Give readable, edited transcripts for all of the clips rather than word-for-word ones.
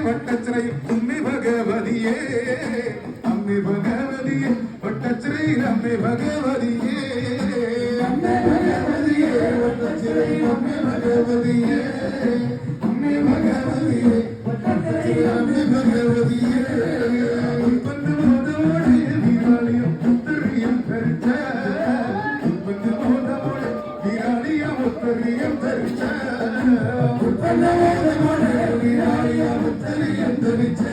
വട്ടച്ചിറൈ അമ്മി ഭഗവതിയെ അമ്മി ഭഗവതിയെ വട്ടച്ചിറൈ അമ്മി ഭഗവതിയെ അമ്മി ഭഗവതിയെ വട്ടച്ചിറൈ അമ്മി ഭഗവതിയെ അമ്മി ഭഗവതിയെ വട്ടച്ചിറൈ അമ്മി ഭഗവതിയെ ഉൽപ്പന്നമോദോടെ വിരാളിയും ഉത്തരിയും ധരിച്ച ഉൽപ്പന്നമോദോടെ വിരാളിയും ഉത്തരിയും ധരിച്ച ഉൽപ്പന്നമോദോടെ വിരാളിയും ഉത്തരിയും ധരിച്ച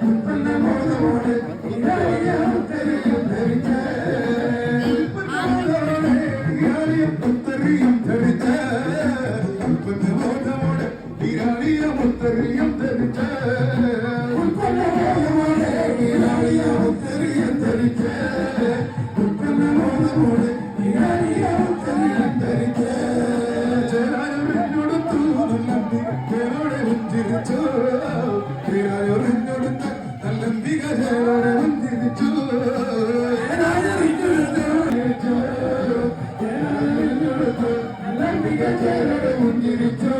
ഉൽപ്പന്നമോദോടെ വിരാളിയും ഉത്തരിയും ധരിച്ച ഉൽപ്പന്നമോദോടെ വിരാളിയും ഉത്തരിയും ധരിച്ച ഉൽപ്പന്നമോദോടെ വിരാളിയും ഉത്തരിയും ധരിച്ച ഉൽപ്പന്നമോദോടെ വിരാളിയും ഉത്തരിയും ധരിച്ച ഉൽപ്പന്നമോദോടെ വിരാളിയും ഉത്തരിയും ധരിച്ച ചേരായൊരിഞ്ഞൊടുത്തു നല്ലമ്പി ചേരോടെ പുഞ്ചിരിച്ചു ചേരായൊരിഞ്ഞൊടുത്ത് നല്ലമ്പിക ചേരോടെ പുഞ്ചിരിച്ചു ചേരായൊരിഞ്ഞൊടുത്ത് നല്ലമ്പിക ചേരോടെ പുഞ്ചിരിച്ചു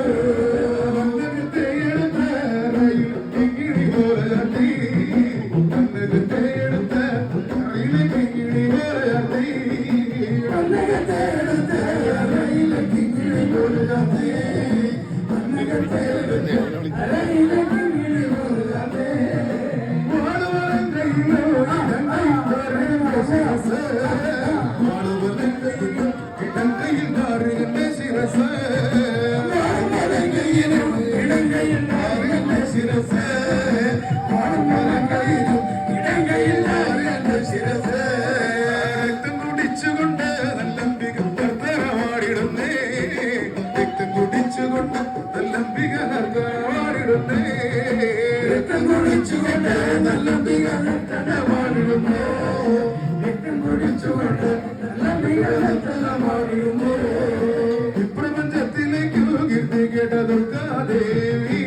പ്രപഞ്ചത്തിലേക്കു കീർത്തി കേട്ട ദുർഗാദേവി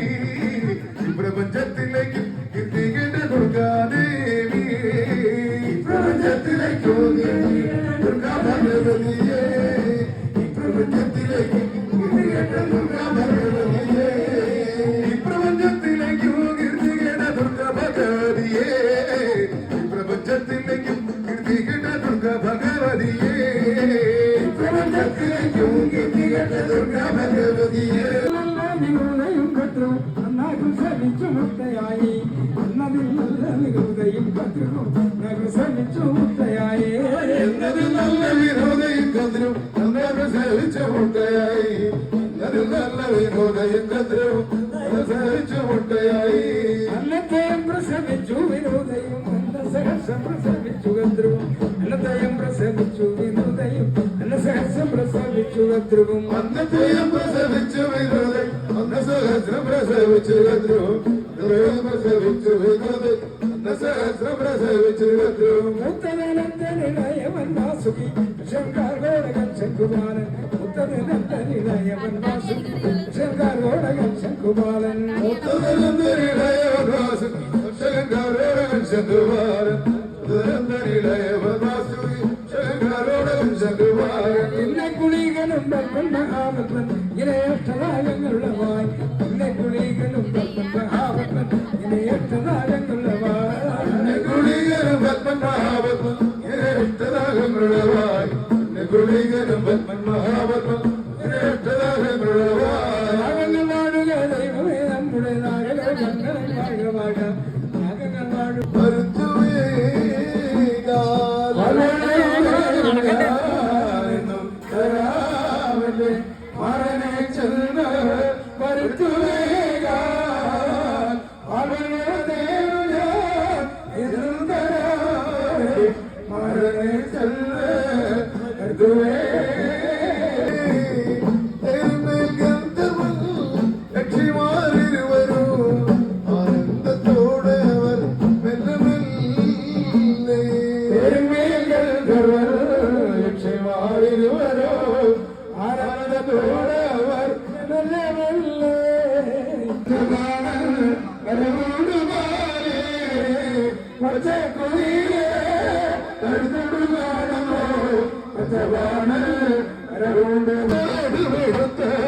പ്രപഞ്ചത്തിലേക്ക് കീർത്തി കേട്ട ദുർഗാദേവി പ്രപഞ്ചത്തിലേക്കു ദുർഗാ ഭഗവതിയെ പ്രപഞ്ചത്തിലേക്ക് കീർത്തി കേട്ട ദുർഗാ ഭഗവതിയെ പ്രപഞ്ചത്തിലേക്കു കീർത്തി കേട്ട ദുർഗാ ഭഗവതിയെ പ്രപഞ്ചത്തിലേക്കും കീർത്തി കേട്ട ദുർഗാ ഭഗവതിയെ പ്രപഞ്ചത്തിലേക്കും കീർത്തി കേട്ട ദുർഗാ ഭഗവതിയെ നിങ്ങളുടെയും കത്രു നന്നായി ശ്രമിച്ചു മുത്തയായി എന്നതിൽ നല്ല വിരോധയും കത്രു നഗു ശ്രമിച്ചു മുത്തയായി എന്നതിൽ നല്ല വിരോധയും കത്രു നന്നായി സേവിച്ച മുത്തയായി എന്നതിൽ നല്ല വിരോധയും കത്രു സേവിച്ചു മുത്തയായി അന്നത്തെയും പ്രസവിച്ചു വിരോധയും സഹസം പ്രസവിച്ചു കദ്രുവും അന്നത്തെയും പ്രസവിച്ചു വിനോദയും അന്ന സഹസം പ്രസവിച്ചു കദ്രുവും അന്നത്തെയും പ്രസവിച്ചു വിനോദയും അന്ന സഹസ്രം പ്രസവിച്ചു കദ്രുവും പ്രസവിച്ചു വിനോദയും അന്ന സഹസ്രം പ്രസവിച്ചു കദ്രുവും മുത്തനന്തനിളയവൻ വാസുകി ശങ്കാർഗോടകൻ ശങ്കുമാരൻ മുത്തനന്തനിളയവൻ വാസുകി ശങ്കാർഗോടകൻ ശങ്കുമാരൻ മുത്തനന്തനിളയവൻ വാസുകി ശങ്കാർഗോടകൻ ശങ്കുമാരൻ ഇന്നെ കുളികളും മഹാഭദ്രൻ ഇനേഷ്ടനായങ്ങളുള്ളവായി ഇന്നെ കുളികളും മഹാഭദ്രൻ ഇനേഷ്ടനായങ്ങളുള്ളവായി കുളികളും മഹാഭദ്രൻ ഇനേഷ്ടനായങ്ങളുള്ളവായി കുളികളും മഹാഭദ്രൻ ഇനേഷ്ടനായങ്ങളുള്ളവായി നാഗങ്ങൾ വാഴുക ദൈവമേ നമ്മുടെ നാഗങ്ങൾ മംഗളം വാഴുക നാഗങ്ങൾ വാഴുക മരണ ചെന്ന വരുത്തുവേഗ മരണ ചെന്ന വരുത്തുവേ ും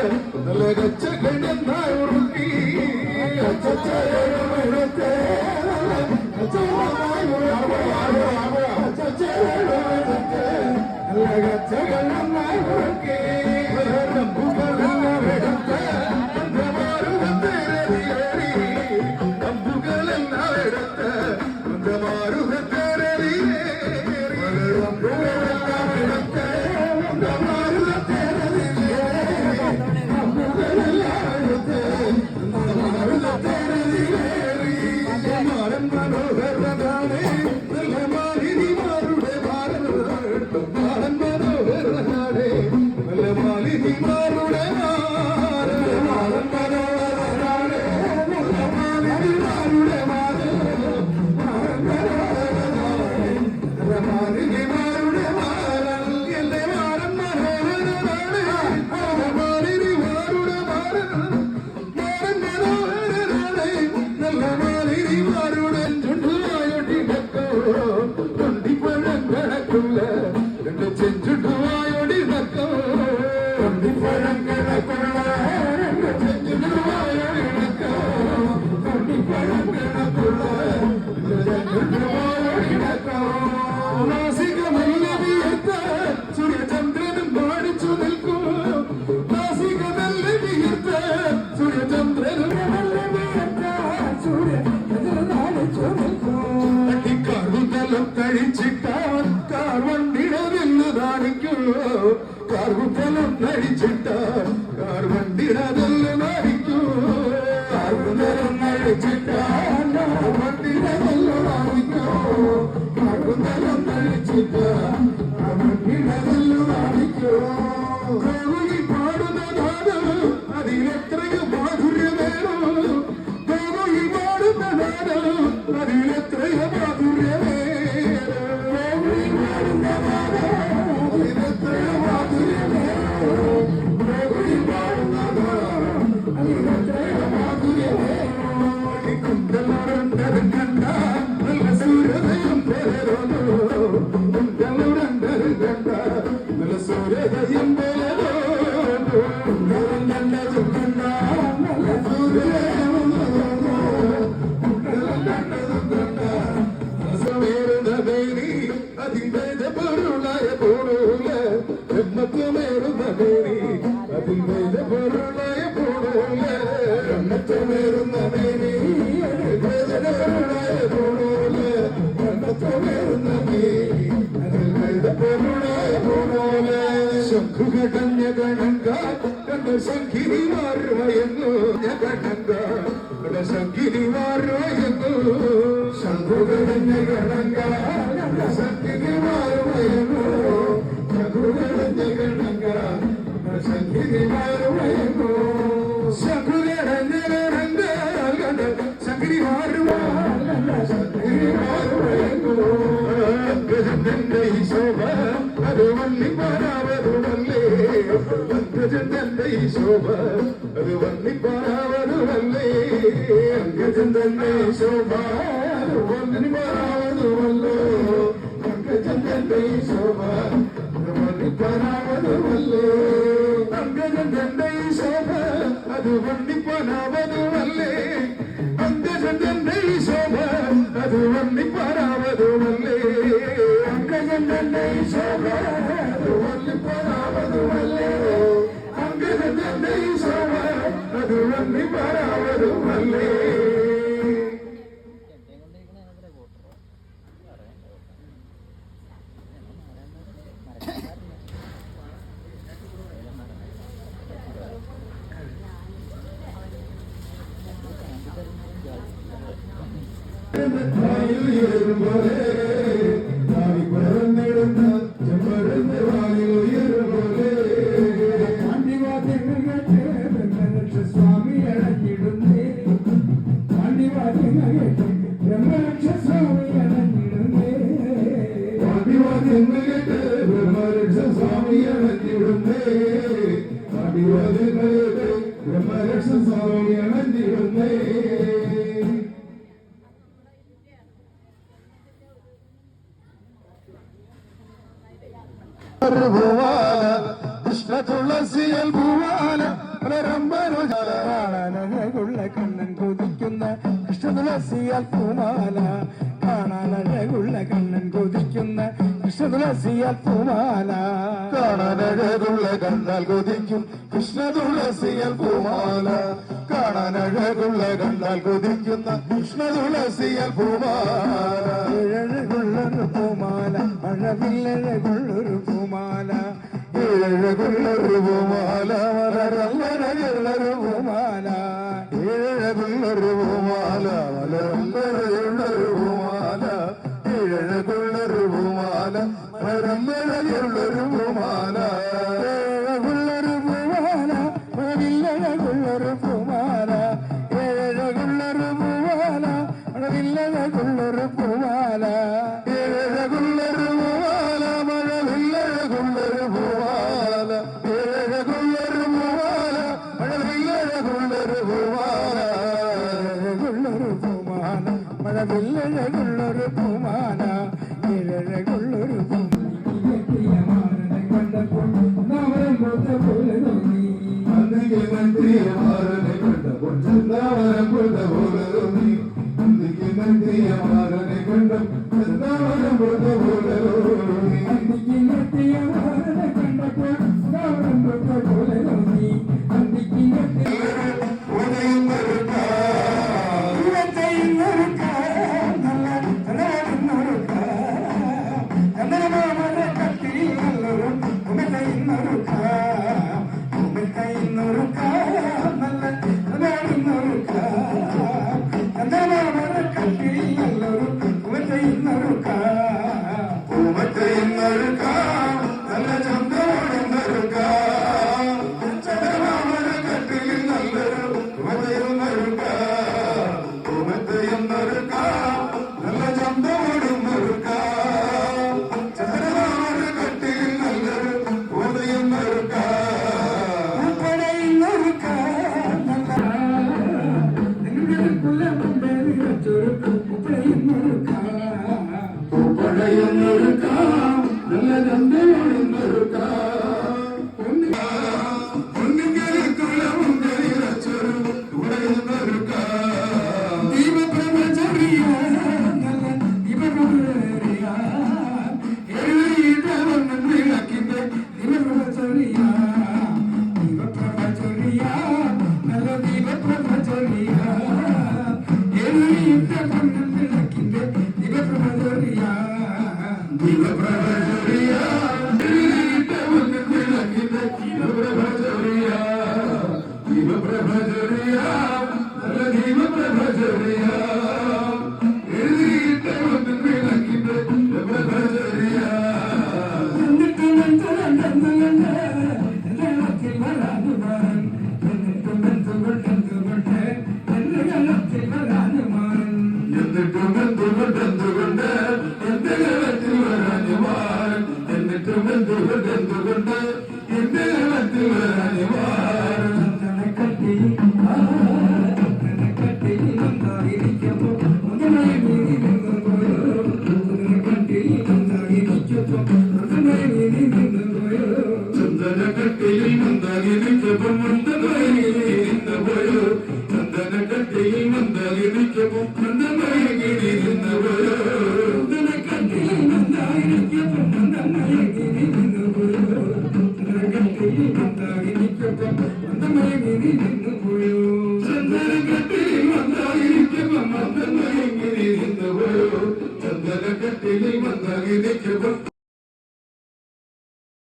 കൃഷ്ണ തുളസിയൽ ഭൂവാല തുളസിയാൽ പൂമാല കാണാനഴകുള്ള കണ്ണൻ കൊതിക്കുന്ന കൃഷ്ണ തുളസിയാൽ പൂമാല കാണാനഴകുള്ള കണ്ടാൽ കൊതിക്കും കൃഷ്ണ തുളസിയൽ പൂമാല കാണാനഴകുള്ള കണ്ടാൽ കൊതിക്കുന്ന കൃഷ്ണ തുളസിയൽ പൂമാല ഏഴഴകുള്ളൊരു പൂമാല മഴവില്ലഴകുള്ളൊരു പൂമാല ഏഴകുള്ളൊരു പൂമാല മലരല്ലഴകുള്ളൊരു പൂമാല ഏഴകുള്ളൊരു പൂമാല മലരല്ലഴകുള്ളൊരു പൂമാല ഏഴകുള്ളൊരു പൂമാല മലരല്ലഴകുള്ളൊരു പൂമാല ഏഴകുള്ളൊരു പൂമാല മഴവില്ലഴകുള്ളൊരു പൂമാല ഏഴകുള്ളൊരു പൂമാല മഴവില്ലഴകുള്ളൊരു പൂമാല ഏഴകുള്ളൊരു പൂമാല മഴവില്ലഴകുള്ളൊരു പൂമാല ഏഴകുള്ളൊരു പൂമാല മഴവില്ലഴകുള്ളൊരു പൂമാല ഏഴകുള്ളൊരു പൂമാല മഴവില്ലഴകുള്ളൊരു പൂമാല ഏഴകുള്ളൊരു അന്തിക്ക് മന്ത്രിയമാരനെ കണ്ടപ്പോൾ ചന്ദാവരം കൊടുത്ത പോലെ തോന്നി അന്തിക്ക് മന്ത്രിയമാരനെ കണ്ടപ്പോൾ ചന്ദാവരം കൊടുത്ത പോലെ തോന്നി Thank you.